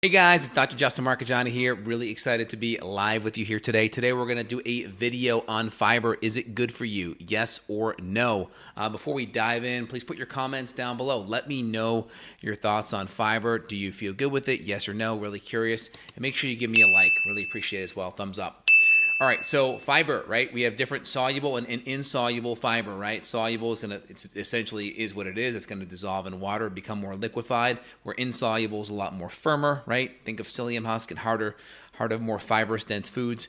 Hey guys, it's Dr. Justin Marchegiani here. Really excited to be live with you here today. Today we're going to do a video on fiber. Is it good for you? Yes or no? Before we dive in, please put your comments down below. Let me know your thoughts on fiber. Do you feel good with it? Yes or no? Really curious. And make sure you give me a like. Really appreciate it as well. Thumbs up. All right, so fiber, right? We have different soluble and insoluble fiber, right? Soluble is it's essentially is what it is. It's going to dissolve in water, become more liquefied. Where insoluble is a lot more firmer, right? Think of psyllium husk and harder, more fibrous, dense foods.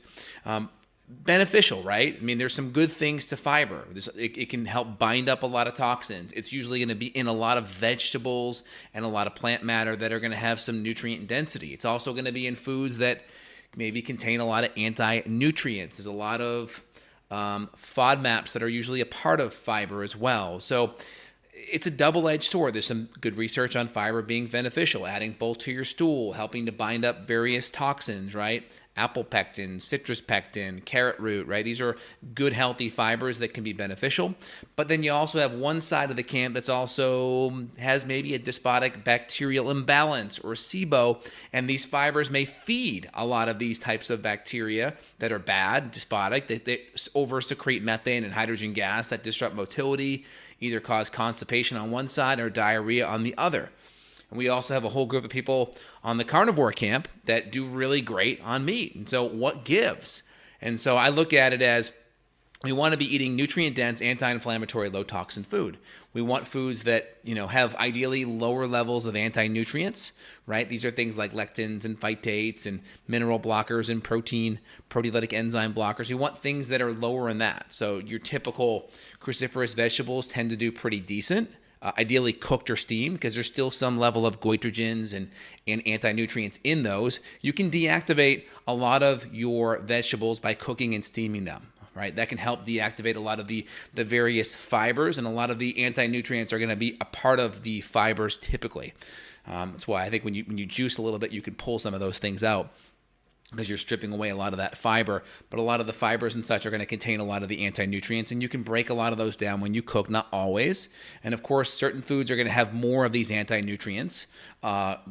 Beneficial, right? I mean, there's some good things to fiber. It can help bind up a lot of toxins. It's usually going to be in a lot of vegetables and a lot of plant matter that are going to have some nutrient density. It's also going to be in foods that maybe contain a lot of anti-nutrients. There's a lot of FODMAPs that are usually a part of fiber as well. So it's a double-edged sword. There's some good research on fiber being beneficial, adding both to your stool, helping to bind up various toxins, right? Apple pectin, citrus pectin, carrot root, right? These are good, healthy fibers that can be beneficial. But then you also have one side of the camp that's also has maybe a despotic bacterial imbalance or SIBO, and these fibers may feed a lot of these types of bacteria that are bad, despotic. They over-secrete methane and hydrogen gas that disrupt motility, either cause constipation on one side or diarrhea on the other. And we also have a whole group of people on the carnivore camp that do really great on meat. And so what gives? And so I look at it as we want to be eating nutrient-dense, anti-inflammatory, low-toxin food. We want foods that, have ideally lower levels of anti-nutrients, right? These are things like lectins and phytates and mineral blockers and proteolytic enzyme blockers. We want things that are lower in that. So your typical cruciferous vegetables tend to do pretty decent. Ideally cooked or steamed, because there's still some level of goitrogens and anti-nutrients in those. You can deactivate a lot of your vegetables by cooking and steaming them, right? That can help deactivate a lot of the various fibers, and a lot of the anti-nutrients are going to be a part of the fibers typically. That's why I think when you juice a little bit, you can pull some of those things out, because you're stripping away a lot of that fiber. But a lot of the fibers and such are going to contain a lot of the anti-nutrients, and you can break a lot of those down when you cook, not always. And of course, certain foods are going to have more of these anti-nutrients.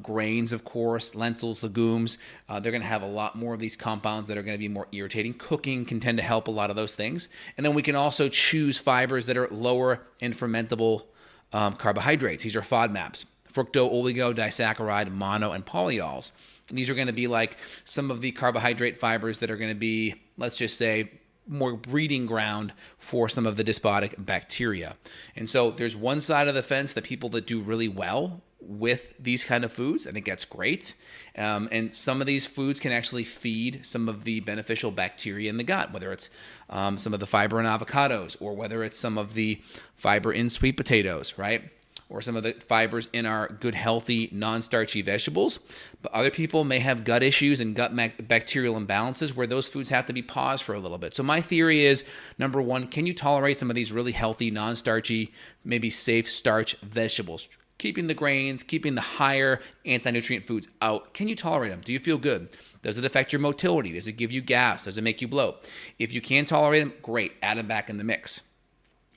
Grains, of course, lentils, legumes, they're going to have a lot more of these compounds that are going to be more irritating. Cooking can tend to help a lot of those things. And then we can also choose fibers that are lower in fermentable carbohydrates. These are FODMAPs: fructo, oligo, disaccharide, mono, and polyols. These are going to be like some of the carbohydrate fibers that are going to be, let's just say, more breeding ground for some of the despotic bacteria. And so there's one side of the fence, the people that do really well with these kind of foods. I think that's great. And some of these foods can actually feed some of the beneficial bacteria in the gut, whether it's some of the fiber in avocados, or whether it's some of the fiber in sweet potatoes, right? Or some of the fibers in our good, healthy, non-starchy vegetables. But other people may have gut issues and gut bacterial imbalances where those foods have to be paused for a little bit. So my theory is, number one, can you tolerate some of these really healthy, non-starchy, maybe safe starch vegetables? Keeping the grains, keeping the higher anti-nutrient foods out. Can you tolerate them? Do you feel good? Does it affect your motility? Does it give you gas? Does it make you bloat? If you can tolerate them, great. Add them back in the mix.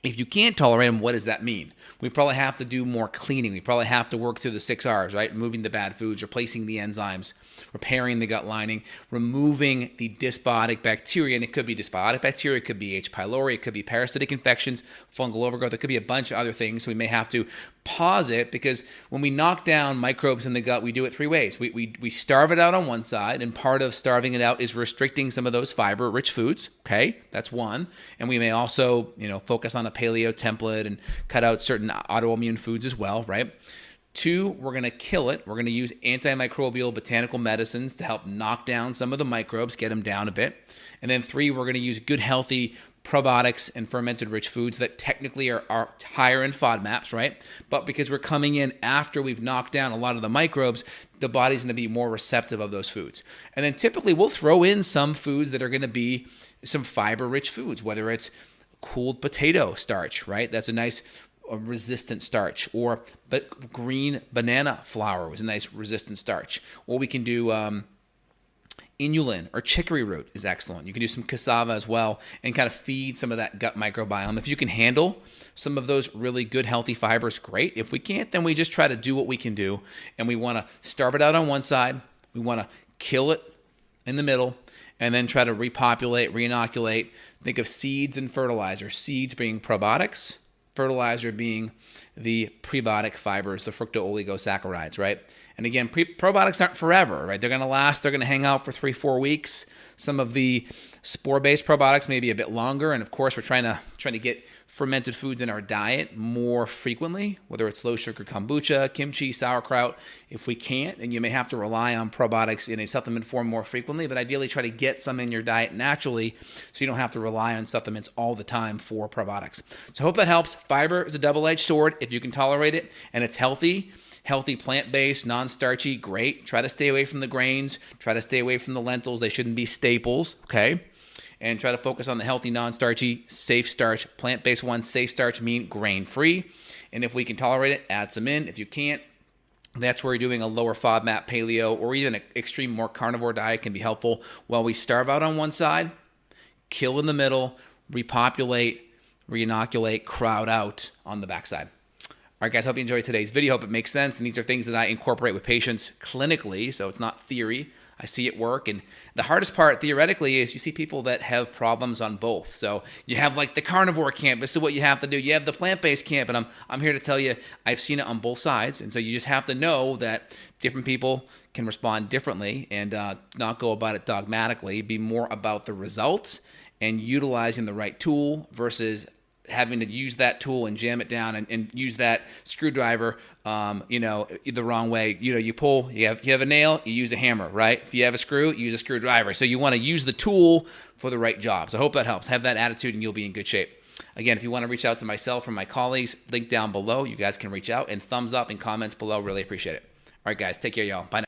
If you can't tolerate them, what does that mean? We probably have to do more cleaning. We probably have to work through the 6 R's, right? Removing the bad foods, replacing the enzymes, repairing the gut lining, removing the despotic bacteria. And it could be despotic bacteria, it could be H. pylori, it could be parasitic infections, fungal overgrowth, it could be a bunch of other things. So we may have to pause it, because when we knock down microbes in the gut, we do it 3 ways. We starve it out on one side, and part of starving it out is restricting some of those fiber-rich foods. Okay, that's one. And we may also, focus on a paleo template and cut out certain autoimmune foods as well, right? 2, we're going to kill it. We're going to use antimicrobial botanical medicines to help knock down some of the microbes, get them down a bit. And then 3, we're going to use good, healthy probiotics and fermented rich foods that technically are higher in FODMAPs, right? But because we're coming in after we've knocked down a lot of the microbes, the body's going to be more receptive of those foods. And then typically we'll throw in some foods that are going to be some fiber-rich foods, whether it's cooled potato starch, right? That's a nice resistant starch. But green banana flour was a nice resistant starch. Or we can do inulin or chicory root is excellent. You can do some cassava as well and kind of feed some of that gut microbiome. If you can handle some of those really good healthy fibers, great. If we can't, then we just try to do what we can do, and we want to starve it out on one side, We want to kill it in the middle and then try to repopulate, reinoculate. Think of seeds and fertilizer. Seeds being probiotics, fertilizer being the prebiotic fibers, the fructooligosaccharides, right? And again, probiotics aren't forever, right? They're going to last. They're going to hang out for 3-4 weeks. Some of the spore-based probiotics may be a bit longer. And of course, we're trying to get fermented foods in our diet more frequently, whether it's low sugar kombucha, kimchi, sauerkraut. If we can't, and you may have to rely on probiotics in a supplement form more frequently, but ideally try to get some in your diet naturally so you don't have to rely on supplements all the time for probiotics. So I hope that helps. Fiber is a double-edged sword if you can tolerate it and it's healthy plant-based, non-starchy, great. Try to stay away from the grains. Try to stay away from the lentils. They shouldn't be staples, okay? And try to focus on the healthy, non-starchy, safe starch, plant-based ones. Safe starch mean grain-free. And if we can tolerate it, add some in. If you can't, that's where doing a lower FODMAP, paleo, or even an extreme, more carnivore diet can be helpful. While we starve out on one side, kill in the middle, repopulate, reinoculate, crowd out on the backside. All right, guys, hope you enjoyed today's video. Hope it makes sense. And these are things that I incorporate with patients clinically, so it's not theory. I see it work. And the hardest part theoretically is you see people that have problems on both. So you have like the carnivore camp. This is what you have to do. You have the plant-based camp. And I'm here to tell you, I've seen it on both sides. And so you just have to know that different people can respond differently and not go about it dogmatically. Be more about the results and utilizing the right tool versus having to use that tool and jam it down and use that screwdriver, the wrong way. You pull, you have a nail, you use a hammer, right? If you have a screw, you use a screwdriver. So you want to use the tool for the right job. So I hope that helps. Have that attitude and you'll be in good shape. Again, if you want to reach out to myself or my colleagues, link down below. You guys can reach out and thumbs up and comments below. Really appreciate it. All right, guys, take care, y'all. Bye now.